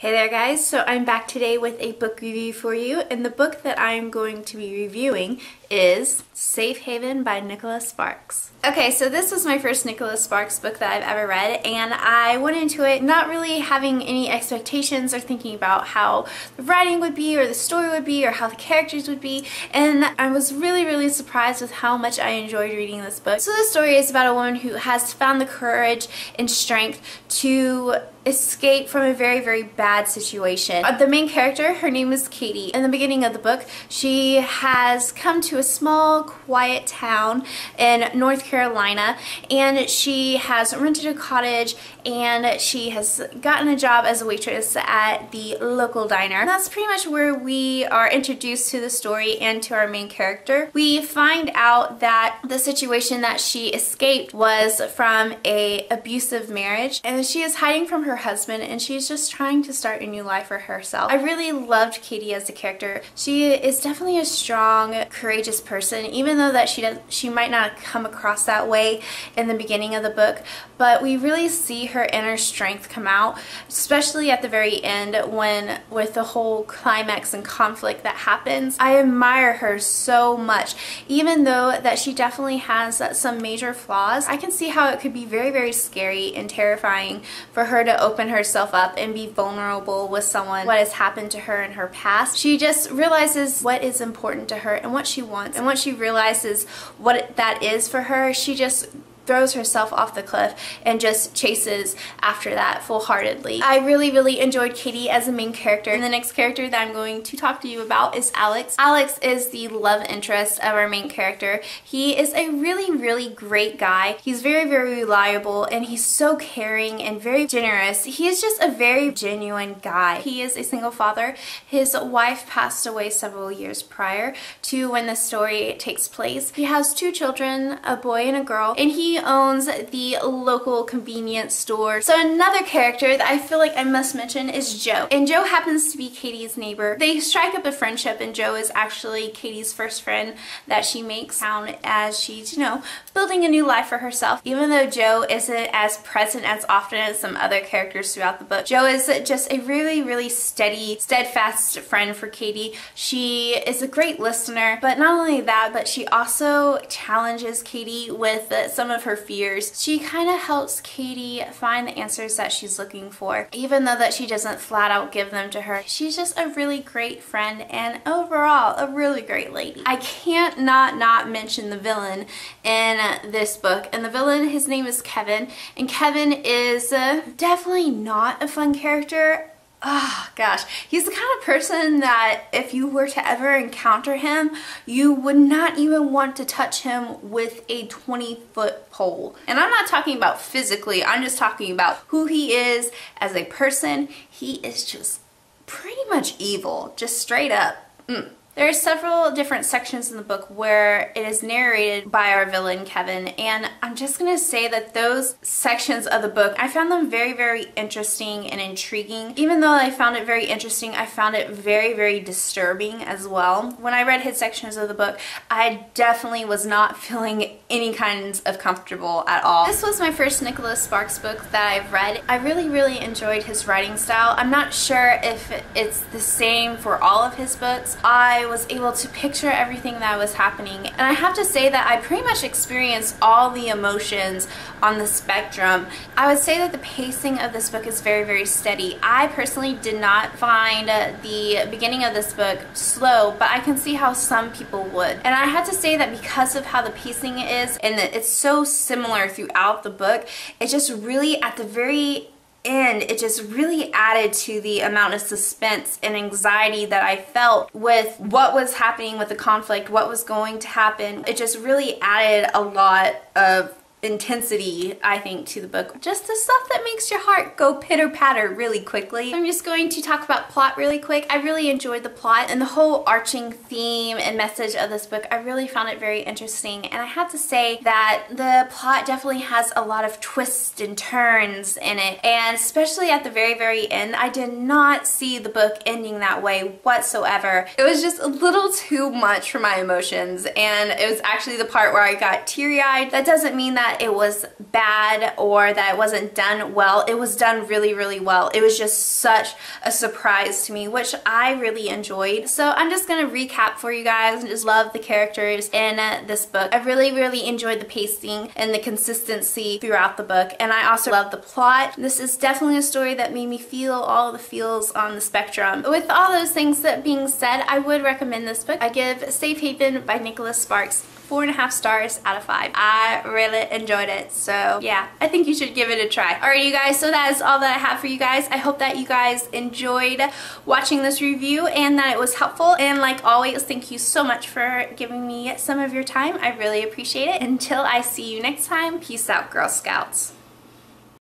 Hey there guys, so I'm back today with a book review for you, and the book that I'm going to be reviewing is Safe Haven by Nicholas Sparks. Okay, so this was my first Nicholas Sparks book that I've ever read, and I went into it not really having any expectations or thinking about how the writing would be or the story would be or how the characters would be, and I was really surprised with how much I enjoyed reading this book. So the story is about a woman who has found the courage and strength to escape from a very bad situation. The main character, her name is Katie. In the beginning of the book, she has come to a small, quiet town in North Carolina, and she has rented a cottage and she has gotten a job as a waitress at the local diner. And that's pretty much where we are introduced to the story and to our main character. We find out that the situation that she escaped was from an abusive marriage, and she is hiding from her husband, and she's just trying to start a new life for herself. I really loved Katie as a character. She is definitely a strong, courageous person, even though that she might not come across that way in the beginning of the book, but we really see her inner strength come out, especially at the very end when with the whole climax and conflict that happens. I admire her so much. Even though that she definitely has some major flaws, I can see how it could be very scary and terrifying for her to open herself up and be vulnerable with someone, what has happened to her in her past. She just realizes what is important to her and what she wants, and once she realizes what that is for her, she just throws herself off the cliff and just chases after that full-heartedly. I really enjoyed Katie as a main character, and the next character that I'm going to talk to you about is Alex. Alex is the love interest of our main character. He is a really great guy. He's very reliable, and he's so caring and very generous. He is just a very genuine guy. He is a single father. His wife passed away several years prior to when the story takes place. He has two children, a boy and a girl, and he owns the local convenience store. So another character that I feel like I must mention is Joe. And Joe happens to be Katie's neighbor. They strike up a friendship, and Joe is actually Katie's first friend that she makes down as she's, you know, building a new life for herself. Even though Joe isn't as present as often as some other characters throughout the book, Joe is just a really steady, steadfast friend for Katie. She is a great listener, but not only that, but she also challenges Katie with some of her fears. She kind of helps Katie find the answers that she's looking for, even though that she doesn't flat out give them to her. She's just a really great friend, and overall a really great lady. I can't not mention the villain in this book, and the villain, his name is Kevin, and Kevin is definitely not a fun character. Oh gosh, he's the kind of person that if you were to ever encounter him, you would not even want to touch him with a 20-foot pole. And I'm not talking about physically, I'm just talking about who he is as a person. He is just pretty much evil, just straight up. There are several different sections in the book where it is narrated by our villain, Kevin, and I'm just gonna say that those sections of the book, I found them very interesting and intriguing. Even though I found it very interesting, I found it very disturbing as well. When I read his sections of the book, I definitely was not feeling any kinds of comfortable at all. This was my first Nicholas Sparks book that I've read. I really enjoyed his writing style. I'm not sure if it's the same for all of his books. I was able to picture everything that was happening, and I have to say that I pretty much experienced all the emotions on the spectrum. I would say that the pacing of this book is very steady. I personally did not find the beginning of this book slow, but I can see how some people would. And I had to say that because of how the pacing is, and that it's so similar throughout the book, it just really at the very end, it just really added to the amount of suspense and anxiety that I felt with what was happening with the conflict, what was going to happen. It just really added a lot of intensity, I think, to the book. Just the stuff that makes your heart go pitter-patter really quickly. I'm just going to talk about plot really quick. I really enjoyed the plot and the whole arching theme and message of this book. I really found it very interesting, and I have to say that the plot definitely has a lot of twists and turns in it, and especially at the very end, I did not see the book ending that way whatsoever. It was just a little too much for my emotions, and it was actually the part where I got teary-eyed. That doesn't mean that that it was bad or that it wasn't done well. It was done really, really well. It was just such a surprise to me, which I really enjoyed. So I'm just gonna recap for you guys and just love the characters in this book. I really, really enjoyed the pacing and the consistency throughout the book, and I also love the plot. This is definitely a story that made me feel all the feels on the spectrum. With all those things that being said, I would recommend this book. I give Safe Haven by Nicholas Sparks 4.5 stars out of 5. I really enjoyed it, so yeah, I think you should give it a try. Alright you guys, so that is all that I have for you guys. I hope that you guys enjoyed watching this review and that it was helpful, and like always, thank you so much for giving me some of your time. I really appreciate it. Until I see you next time, peace out, Girl Scouts.